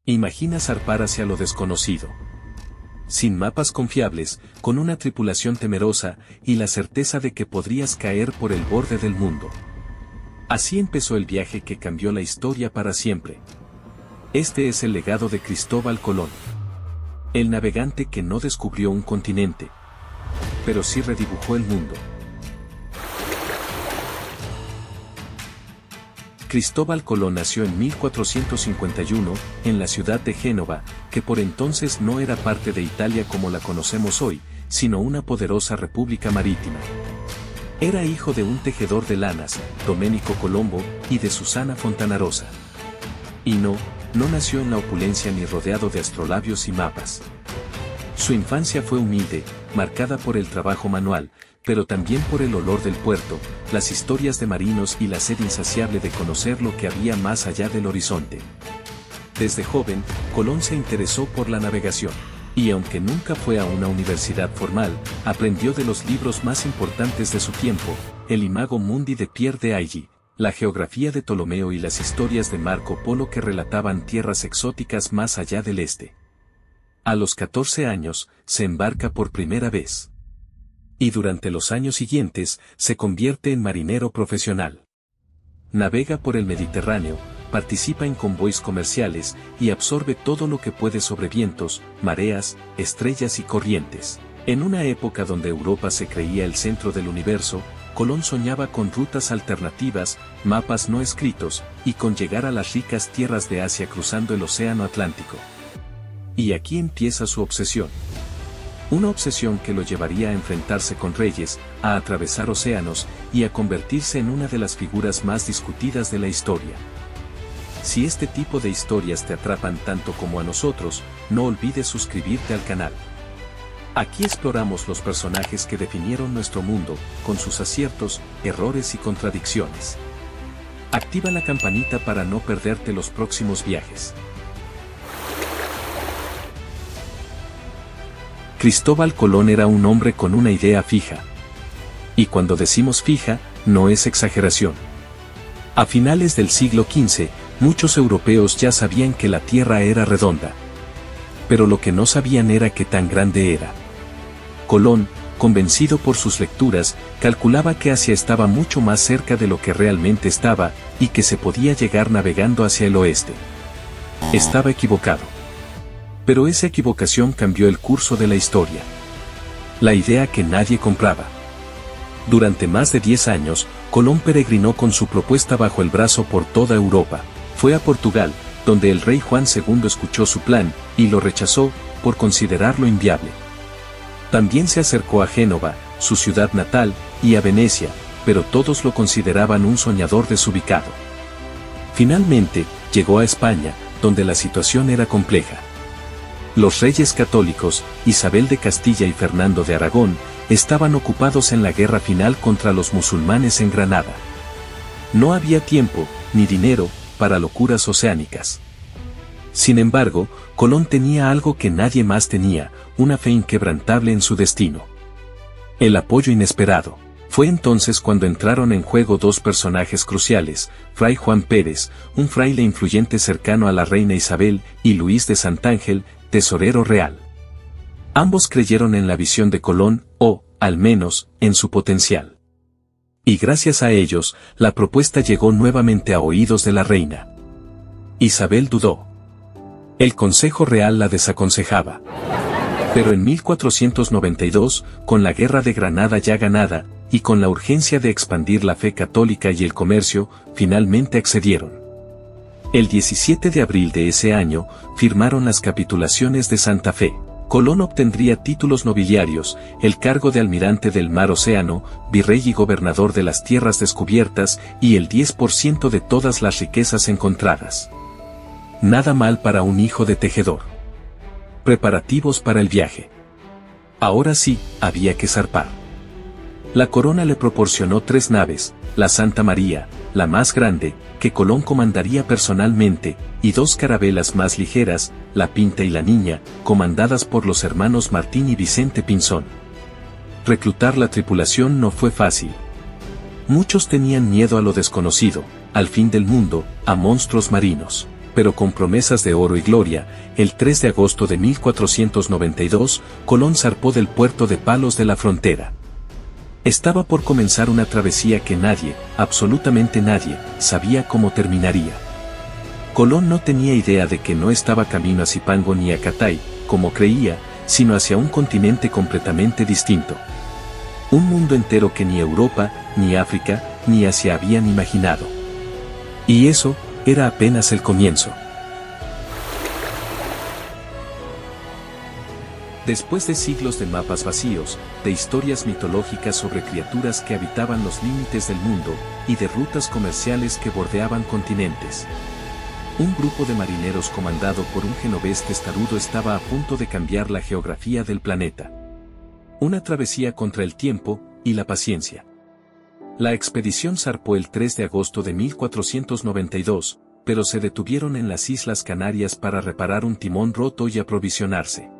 Imagina zarpar hacia lo desconocido. Sin mapas confiables, con una tripulación temerosa, y la certeza de que podrías caer por el borde del mundo. Así empezó el viaje que cambió la historia para siempre. Este es el legado de Cristóbal Colón. El navegante que no descubrió un continente, pero sí redibujó el mundo. Cristóbal Colón nació en 1451, en la ciudad de Génova, que por entonces no era parte de Italia como la conocemos hoy, sino una poderosa república marítima. Era hijo de un tejedor de lanas, Domenico Colombo, y de Susana Fontanarosa. Y no nació en la opulencia ni rodeado de astrolabios y mapas. Su infancia fue humilde, marcada por el trabajo manual, pero también por el olor del puerto, las historias de marinos y la sed insaciable de conocer lo que había más allá del horizonte. Desde joven, Colón se interesó por la navegación, y aunque nunca fue a una universidad formal, aprendió de los libros más importantes de su tiempo, el Imago Mundi de Pierre de Ailly, la geografía de Ptolomeo y las historias de Marco Polo que relataban tierras exóticas más allá del este. A los 14 años, se embarca por primera vez. Y durante los años siguientes, se convierte en marinero profesional. Navega por el Mediterráneo, participa en convoys comerciales, y absorbe todo lo que puede sobre vientos, mareas, estrellas y corrientes. En una época donde Europa se creía el centro del universo, Colón soñaba con rutas alternativas, mapas no escritos, y con llegar a las ricas tierras de Asia cruzando el Océano Atlántico. Y aquí empieza su obsesión. Una obsesión que lo llevaría a enfrentarse con reyes, a atravesar océanos, y a convertirse en una de las figuras más discutidas de la historia. Si este tipo de historias te atrapan tanto como a nosotros, no olvides suscribirte al canal. Aquí exploramos los personajes que definieron nuestro mundo, con sus aciertos, errores y contradicciones. Activa la campanita para no perderte los próximos viajes. Cristóbal Colón era un hombre con una idea fija. Y cuando decimos fija, no es exageración. A finales del siglo XV, muchos europeos ya sabían que la Tierra era redonda. Pero lo que no sabían era qué tan grande era. Colón, convencido por sus lecturas, calculaba que Asia estaba mucho más cerca de lo que realmente estaba, y que se podía llegar navegando hacia el oeste. Estaba equivocado. Pero esa equivocación cambió el curso de la historia. La idea que nadie compraba. Durante más de 10 años, Colón peregrinó con su propuesta bajo el brazo por toda Europa. Fue a Portugal, donde el rey Juan II escuchó su plan, y lo rechazó, por considerarlo inviable. También se acercó a Génova, su ciudad natal, y a Venecia, pero todos lo consideraban un soñador desubicado. Finalmente, llegó a España, donde la situación era compleja. Los reyes católicos, Isabel de Castilla y Fernando de Aragón, estaban ocupados en la guerra final contra los musulmanes en Granada. No había tiempo, ni dinero, para locuras oceánicas. Sin embargo, Colón tenía algo que nadie más tenía, una fe inquebrantable en su destino. El apoyo inesperado. Fue entonces cuando entraron en juego dos personajes cruciales, Fray Juan Pérez, un fraile influyente cercano a la reina Isabel, y Luis de Santángel, tesorero real. Ambos creyeron en la visión de Colón, o, al menos, en su potencial. Y gracias a ellos, la propuesta llegó nuevamente a oídos de la reina. Isabel dudó. El Consejo Real la desaconsejaba. Pero en 1492, con la guerra de Granada ya ganada, y con la urgencia de expandir la fe católica y el comercio, finalmente accedieron. El 17 de abril de ese año, firmaron las capitulaciones de Santa Fe. Colón obtendría títulos nobiliarios, el cargo de almirante del mar Océano, virrey y gobernador de las tierras descubiertas, y el 10% de todas las riquezas encontradas. Nada mal para un hijo de tejedor. Preparativos para el viaje. Ahora sí, había que zarpar. La corona le proporcionó 3 naves, la Santa María, la más grande, que Colón comandaría personalmente, y 2 carabelas más ligeras, la Pinta y la Niña, comandadas por los hermanos Martín y Vicente Pinzón. Reclutar la tripulación no fue fácil. Muchos tenían miedo a lo desconocido, al fin del mundo, a monstruos marinos. pero con promesas de oro y gloria, el 3 de agosto de 1492, Colón zarpó del puerto de Palos de la Frontera. Estaba por comenzar una travesía que nadie, absolutamente nadie, sabía cómo terminaría. Colón no tenía idea de que no estaba camino a Zipango ni a Catay, como creía, sino hacia un continente completamente distinto. Un mundo entero que ni Europa, ni África, ni Asia habían imaginado. Y eso era apenas el comienzo. Después de siglos de mapas vacíos, de historias mitológicas sobre criaturas que habitaban los límites del mundo, y de rutas comerciales que bordeaban continentes, un grupo de marineros comandado por un genovés testarudo estaba a punto de cambiar la geografía del planeta. Una travesía contra el tiempo y la paciencia. La expedición zarpó el 3 de agosto de 1492, pero se detuvieron en las Islas Canarias para reparar un timón roto y aprovisionarse.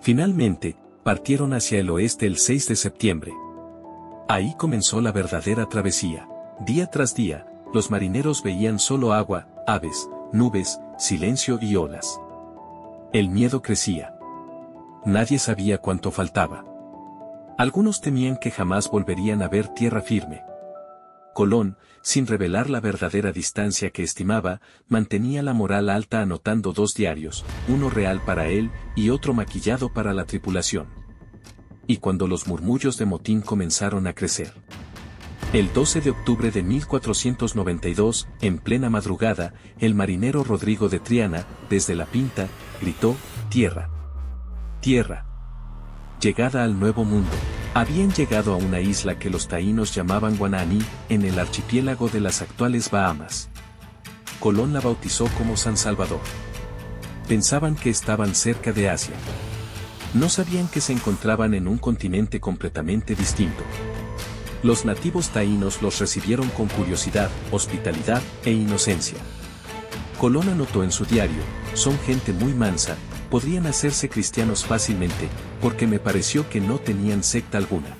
Finalmente, partieron hacia el oeste el 6 de septiembre. Ahí comenzó la verdadera travesía. Día tras día, los marineros veían solo agua, aves, nubes, silencio y olas. El miedo crecía. Nadie sabía cuánto faltaba. Algunos temían que jamás volverían a ver tierra firme. Colón, sin revelar la verdadera distancia que estimaba, mantenía la moral alta anotando 2 diarios, uno real para él y otro maquillado para la tripulación. Y cuando los murmullos de motín comenzaron a crecer. El 12 de octubre de 1492, en plena madrugada, el marinero Rodrigo de Triana, desde la Pinta, gritó: «Tierra. Tierra. Llegada al Nuevo Mundo». Habían llegado a una isla que los taínos llamaban Guananí, en el archipiélago de las actuales Bahamas. Colón la bautizó como San Salvador. Pensaban que estaban cerca de Asia. No sabían que se encontraban en un continente completamente distinto. Los nativos taínos los recibieron con curiosidad, hospitalidad e inocencia. Colón anotó en su diario: «Son gente muy mansa, podrían hacerse cristianos fácilmente, porque me pareció que no tenían secta alguna».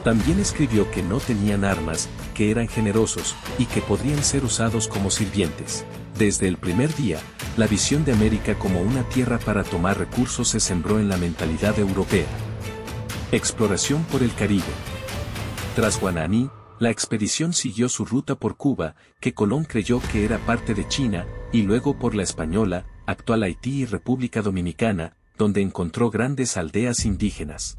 También escribió que no tenían armas, que eran generosos, y que podrían ser usados como sirvientes. Desde el primer día, la visión de América como una tierra para tomar recursos se sembró en la mentalidad europea. Exploración por el Caribe. Tras Guananí, la expedición siguió su ruta por Cuba, que Colón creyó que era parte de China, y luego por La Española, actual Haití y República Dominicana, donde encontró grandes aldeas indígenas.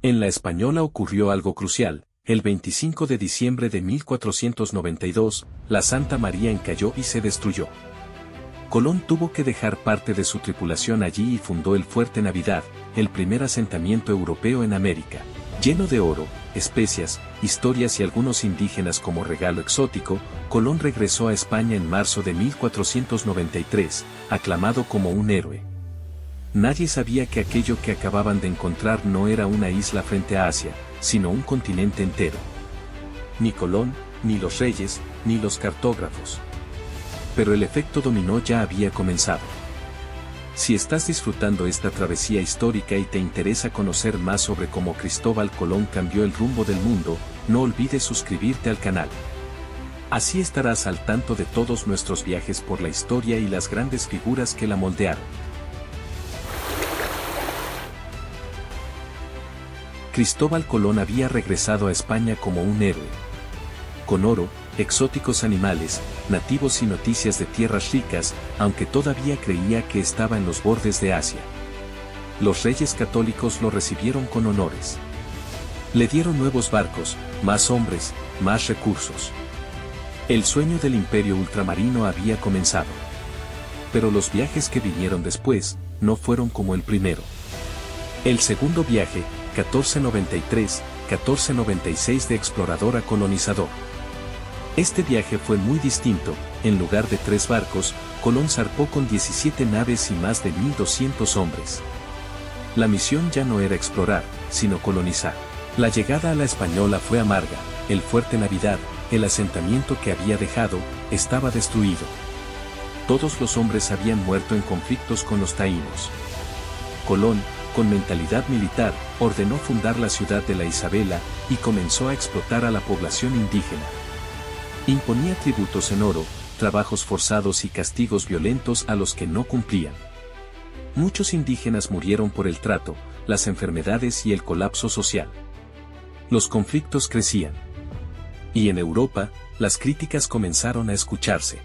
En La Española ocurrió algo crucial. El 25 de diciembre de 1492, la Santa María encalló y se destruyó. Colón tuvo que dejar parte de su tripulación allí y fundó el Fuerte Navidad, el primer asentamiento europeo en América. Lleno de oro, especias, historias y algunos indígenas como regalo exótico, Colón regresó a España en marzo de 1493, aclamado como un héroe. Nadie sabía que aquello que acababan de encontrar no era una isla frente a Asia, sino un continente entero. Ni Colón, ni los reyes, ni los cartógrafos. Pero el efecto dominó ya había comenzado. Si estás disfrutando esta travesía histórica y te interesa conocer más sobre cómo Cristóbal Colón cambió el rumbo del mundo, no olvides suscribirte al canal. Así estarás al tanto de todos nuestros viajes por la historia y las grandes figuras que la moldearon. Cristóbal Colón había regresado a España como un héroe. Con oro, exóticos animales, nativos y noticias de tierras ricas, aunque todavía creía que estaba en los bordes de Asia. Los reyes católicos lo recibieron con honores. Le dieron nuevos barcos, más hombres, más recursos. El sueño del imperio ultramarino había comenzado. Pero los viajes que vinieron después, no fueron como el primero. El segundo viaje, 1493-1496 de explorador a colonizador. Este viaje fue muy distinto. En lugar de 3 barcos, Colón zarpó con 17 naves y más de 1.200 hombres. La misión ya no era explorar, sino colonizar. La llegada a La Española fue amarga. El Fuerte Navidad, el asentamiento que había dejado, estaba destruido. Todos los hombres habían muerto en conflictos con los taínos. Colón, con mentalidad militar, ordenó fundar la ciudad de La Isabela y comenzó a explotar a la población indígena. Imponía tributos en oro, trabajos forzados y castigos violentos a los que no cumplían. Muchos indígenas murieron por el trato, las enfermedades y el colapso social. Los conflictos crecían. Y en Europa, las críticas comenzaron a escucharse.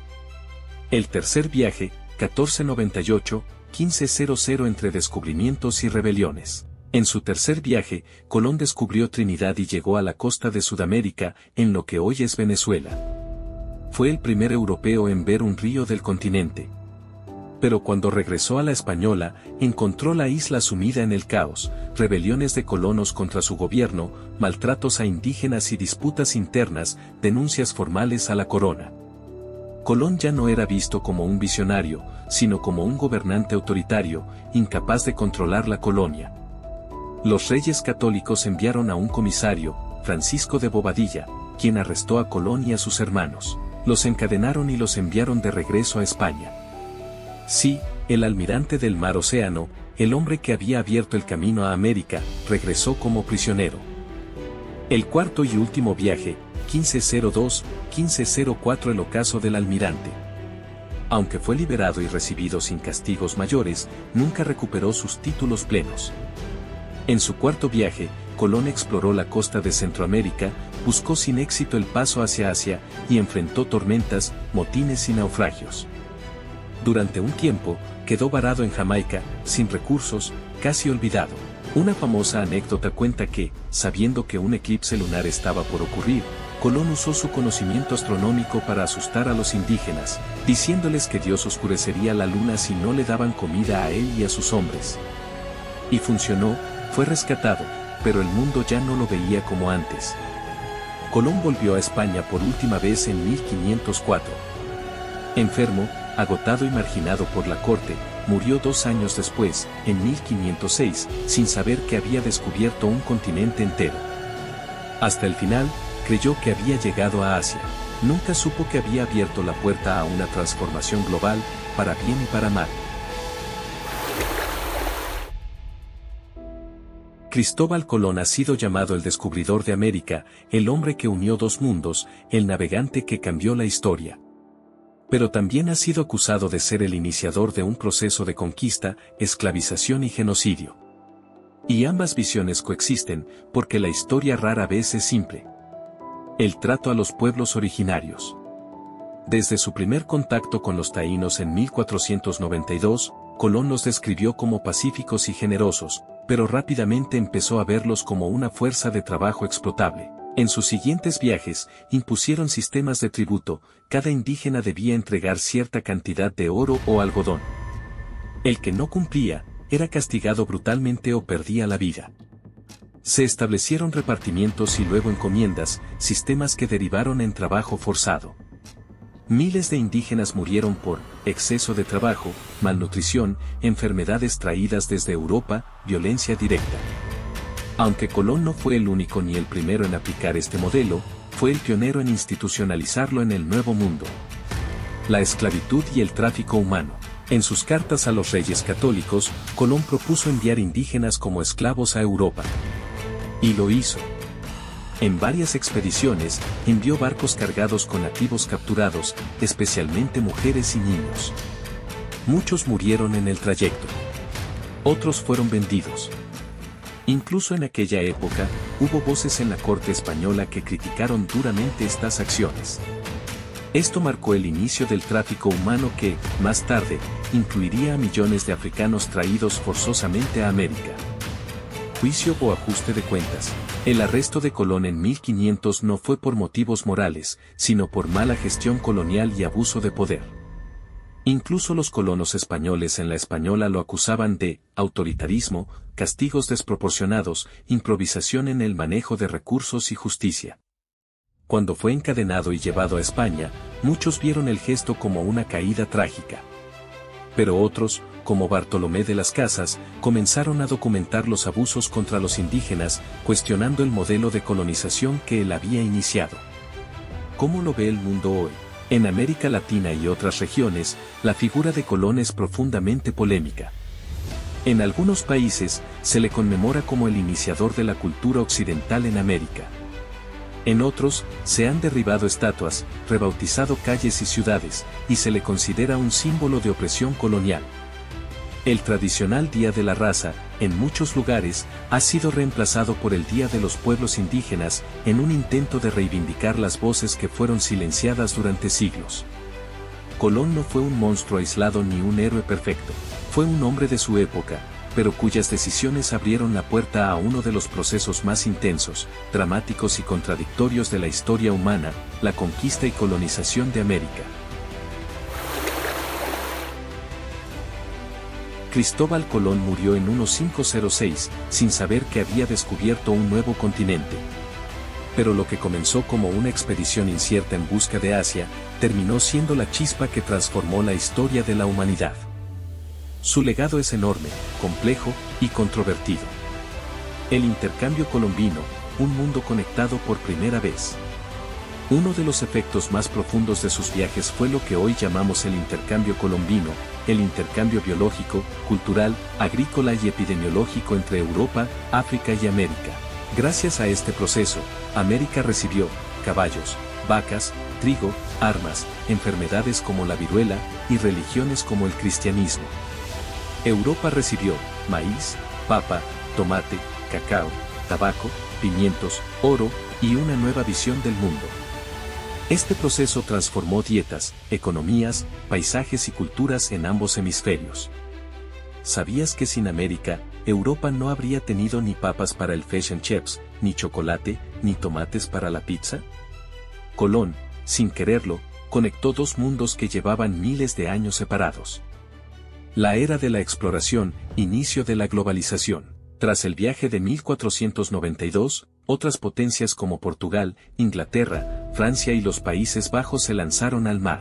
El tercer viaje, 1498-1500 entre descubrimientos y rebeliones. En su tercer viaje, Colón descubrió Trinidad y llegó a la costa de Sudamérica, en lo que hoy es Venezuela. Fue el primer europeo en ver un río del continente. Pero cuando regresó a la Española, encontró la isla sumida en el caos, rebeliones de colonos contra su gobierno, maltratos a indígenas y disputas internas, denuncias formales a la corona. Colón ya no era visto como un visionario, sino como un gobernante autoritario, incapaz de controlar la colonia. Los reyes católicos enviaron a un comisario, Francisco de Bobadilla, quien arrestó a Colón y a sus hermanos. Los encadenaron y los enviaron de regreso a España. Sí, el almirante del Mar Océano, el hombre que había abierto el camino a América, regresó como prisionero. El cuarto y último viaje, 1502-1504 el ocaso del almirante. Aunque fue liberado y recibido sin castigos mayores, nunca recuperó sus títulos plenos. En su cuarto viaje, Colón exploró la costa de Centroamérica, buscó sin éxito el paso hacia Asia y enfrentó tormentas, motines y naufragios. Durante un tiempo, quedó varado en Jamaica, sin recursos, casi olvidado. Una famosa anécdota cuenta que, sabiendo que un eclipse lunar estaba por ocurrir, Colón usó su conocimiento astronómico para asustar a los indígenas, diciéndoles que Dios oscurecería la luna si no le daban comida a él y a sus hombres. Y funcionó, fue rescatado, pero el mundo ya no lo veía como antes. Colón volvió a España por última vez en 1504. Enfermo, agotado y marginado por la corte, murió 2 años después, en 1506, sin saber que había descubierto un continente entero. Hasta el final, creyó que había llegado a Asia. Nunca supo que había abierto la puerta a una transformación global, para bien y para mal. Cristóbal Colón ha sido llamado el descubridor de América, el hombre que unió 2 mundos, el navegante que cambió la historia. Pero también ha sido acusado de ser el iniciador de un proceso de conquista, esclavización y genocidio. Y ambas visiones coexisten, porque la historia rara vez es simple. El trato a los pueblos originarios. Desde su primer contacto con los taínos en 1492, Colón los describió como pacíficos y generosos, pero rápidamente empezó a verlos como una fuerza de trabajo explotable. En sus siguientes viajes, impusieron sistemas de tributo, cada indígena debía entregar cierta cantidad de oro o algodón. El que no cumplía, era castigado brutalmente o perdía la vida. Se establecieron repartimientos y luego encomiendas, sistemas que derivaron en trabajo forzado. Miles de indígenas murieron por exceso de trabajo, malnutrición, enfermedades traídas desde Europa, violencia directa. Aunque Colón no fue el único ni el primero en aplicar este modelo, fue el pionero en institucionalizarlo en el Nuevo Mundo. La esclavitud y el tráfico humano. En sus cartas a los reyes católicos, Colón propuso enviar indígenas como esclavos a Europa. Y lo hizo. En varias expediciones, envió barcos cargados con nativos capturados, especialmente mujeres y niños. Muchos murieron en el trayecto. Otros fueron vendidos. Incluso en aquella época, hubo voces en la corte española que criticaron duramente estas acciones. Esto marcó el inicio del tráfico humano que, más tarde, incluiría a millones de africanos traídos forzosamente a América. Juicio o ajuste de cuentas. El arresto de Colón en 1500 no fue por motivos morales, sino por mala gestión colonial y abuso de poder. Incluso los colonos españoles en la Española lo acusaban de autoritarismo, castigos desproporcionados, improvisación en el manejo de recursos y justicia. Cuando fue encadenado y llevado a España, muchos vieron el gesto como una caída trágica. Pero otros, como Bartolomé de las Casas, comenzaron a documentar los abusos contra los indígenas, cuestionando el modelo de colonización que él había iniciado. ¿Cómo lo ve el mundo hoy? En América Latina y otras regiones, la figura de Colón es profundamente polémica. En algunos países, se le conmemora como el iniciador de la cultura occidental en América. En otros, se han derribado estatuas, rebautizado calles y ciudades, y se le considera un símbolo de opresión colonial. El tradicional Día de la Raza, en muchos lugares, ha sido reemplazado por el Día de los Pueblos Indígenas, en un intento de reivindicar las voces que fueron silenciadas durante siglos. Colón no fue un monstruo aislado ni un héroe perfecto, fue un hombre de su época, pero cuyas decisiones abrieron la puerta a uno de los procesos más intensos, dramáticos y contradictorios de la historia humana, la conquista y colonización de América. Cristóbal Colón murió en 1506, sin saber que había descubierto un nuevo continente. Pero lo que comenzó como una expedición incierta en busca de Asia, terminó siendo la chispa que transformó la historia de la humanidad. Su legado es enorme, complejo y controvertido. El intercambio colombino, un mundo conectado por primera vez. Uno de los efectos más profundos de sus viajes fue lo que hoy llamamos el intercambio colombino, el intercambio biológico, cultural, agrícola y epidemiológico entre Europa, África y América. Gracias a este proceso, América recibió caballos, vacas, trigo, armas, enfermedades como la viruela y religiones como el cristianismo. Europa recibió maíz, papa, tomate, cacao, tabaco, pimientos, oro y una nueva visión del mundo. Este proceso transformó dietas, economías, paisajes y culturas en ambos hemisferios. ¿Sabías que sin América, Europa no habría tenido ni papas para el fish and chips, ni chocolate, ni tomates para la pizza? Colón, sin quererlo, conectó dos mundos que llevaban miles de años separados. La era de la exploración, inicio de la globalización. Tras el viaje de 1492, otras potencias como Portugal, Inglaterra, Francia y los Países Bajos se lanzaron al mar.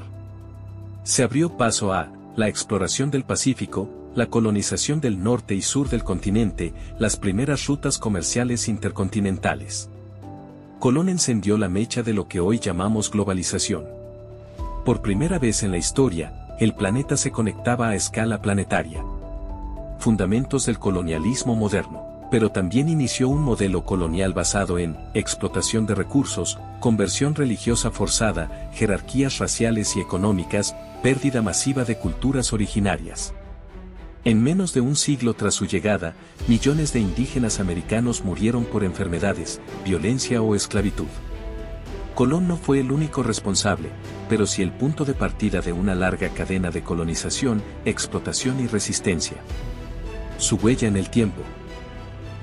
Se abrió paso a la exploración del Pacífico, la colonización del norte y sur del continente, las primeras rutas comerciales intercontinentales. Colón encendió la mecha de lo que hoy llamamos globalización. Por primera vez en la historia, el planeta se conectaba a escala planetaria. Fundamentos del colonialismo moderno. Pero también inició un modelo colonial basado en explotación de recursos, conversión religiosa forzada, jerarquías raciales y económicas, pérdida masiva de culturas originarias. En menos de un siglo tras su llegada, millones de indígenas americanos murieron por enfermedades, violencia o esclavitud. Colón no fue el único responsable, pero sí el punto de partida de una larga cadena de colonización, explotación y resistencia. Su huella en el tiempo.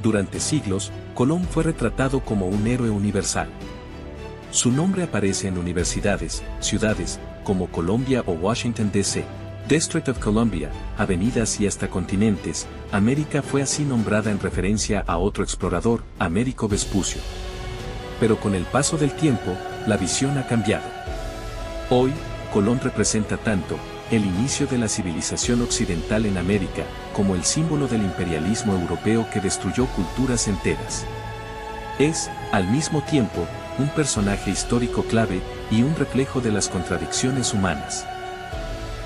Durante siglos, Colón fue retratado como un héroe universal. Su nombre aparece en universidades, ciudades, como Colombia o Washington, D.C., District of Columbia, avenidas y hasta continentes. América fue así nombrada en referencia a otro explorador, Américo Vespucio. Pero con el paso del tiempo, la visión ha cambiado. Hoy, Colón representa tanto el inicio de la civilización occidental en América, como el símbolo del imperialismo europeo que destruyó culturas enteras. Es, al mismo tiempo, un personaje histórico clave y un reflejo de las contradicciones humanas.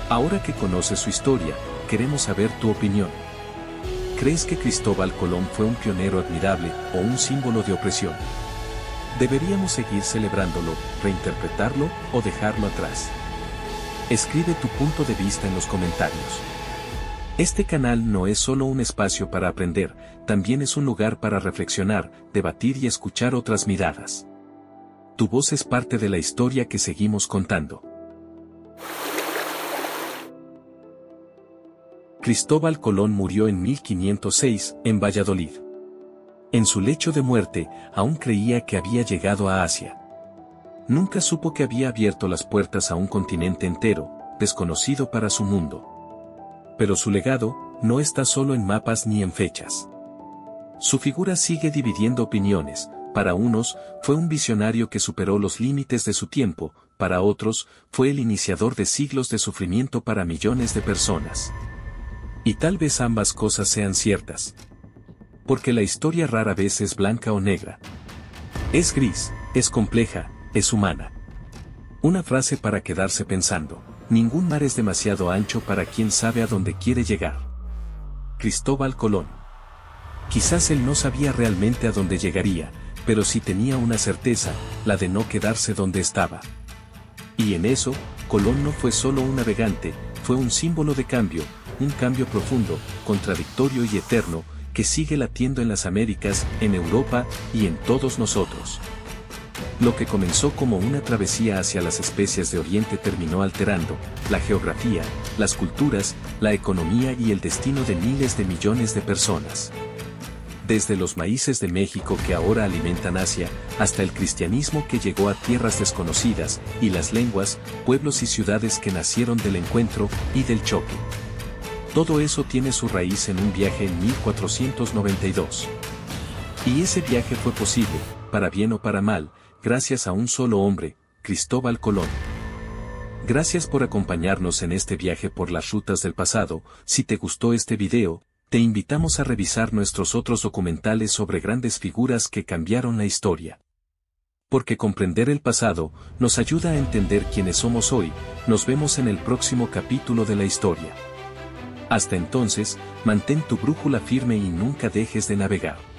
Ahora que conoces su historia, queremos saber tu opinión. ¿Crees que Cristóbal Colón fue un pionero admirable o un símbolo de opresión? ¿Deberíamos seguir celebrándolo, reinterpretarlo o dejarlo atrás? Escribe tu punto de vista en los comentarios. Este canal no es solo un espacio para aprender, también es un lugar para reflexionar, debatir y escuchar otras miradas. Tu voz es parte de la historia que seguimos contando. Cristóbal Colón murió en 1506, en Valladolid. En su lecho de muerte, aún creía que había llegado a Asia. Nunca supo que había abierto las puertas a un continente entero, desconocido para su mundo. Pero su legado, no está solo en mapas ni en fechas. Su figura sigue dividiendo opiniones. Para unos, fue un visionario que superó los límites de su tiempo, para otros, fue el iniciador de siglos de sufrimiento para millones de personas. Y tal vez ambas cosas sean ciertas. Porque la historia rara vez es blanca o negra. Es gris, es compleja, es humana. Una frase para quedarse pensando. Ningún mar es demasiado ancho para quien sabe a dónde quiere llegar. Cristóbal Colón. Quizás él no sabía realmente a dónde llegaría, pero sí tenía una certeza, la de no quedarse donde estaba. Y en eso, Colón no fue solo un navegante, fue un símbolo de cambio, un cambio profundo, contradictorio y eterno, que sigue latiendo en las Américas, en Europa y en todos nosotros. Lo que comenzó como una travesía hacia las especias de Oriente terminó alterando la geografía, las culturas, la economía y el destino de miles de millones de personas. Desde los maíces de México que ahora alimentan Asia, hasta el cristianismo que llegó a tierras desconocidas, y las lenguas, pueblos y ciudades que nacieron del encuentro y del choque. Todo eso tiene su raíz en un viaje en 1492. Y ese viaje fue posible, para bien o para mal, gracias a un solo hombre, Cristóbal Colón. Gracias por acompañarnos en este viaje por las rutas del pasado. Si te gustó este video, te invitamos a revisar nuestros otros documentales sobre grandes figuras que cambiaron la historia. Porque comprender el pasado nos ayuda a entender quiénes somos hoy. Nos vemos en el próximo capítulo de la historia. Hasta entonces, mantén tu brújula firme y nunca dejes de navegar.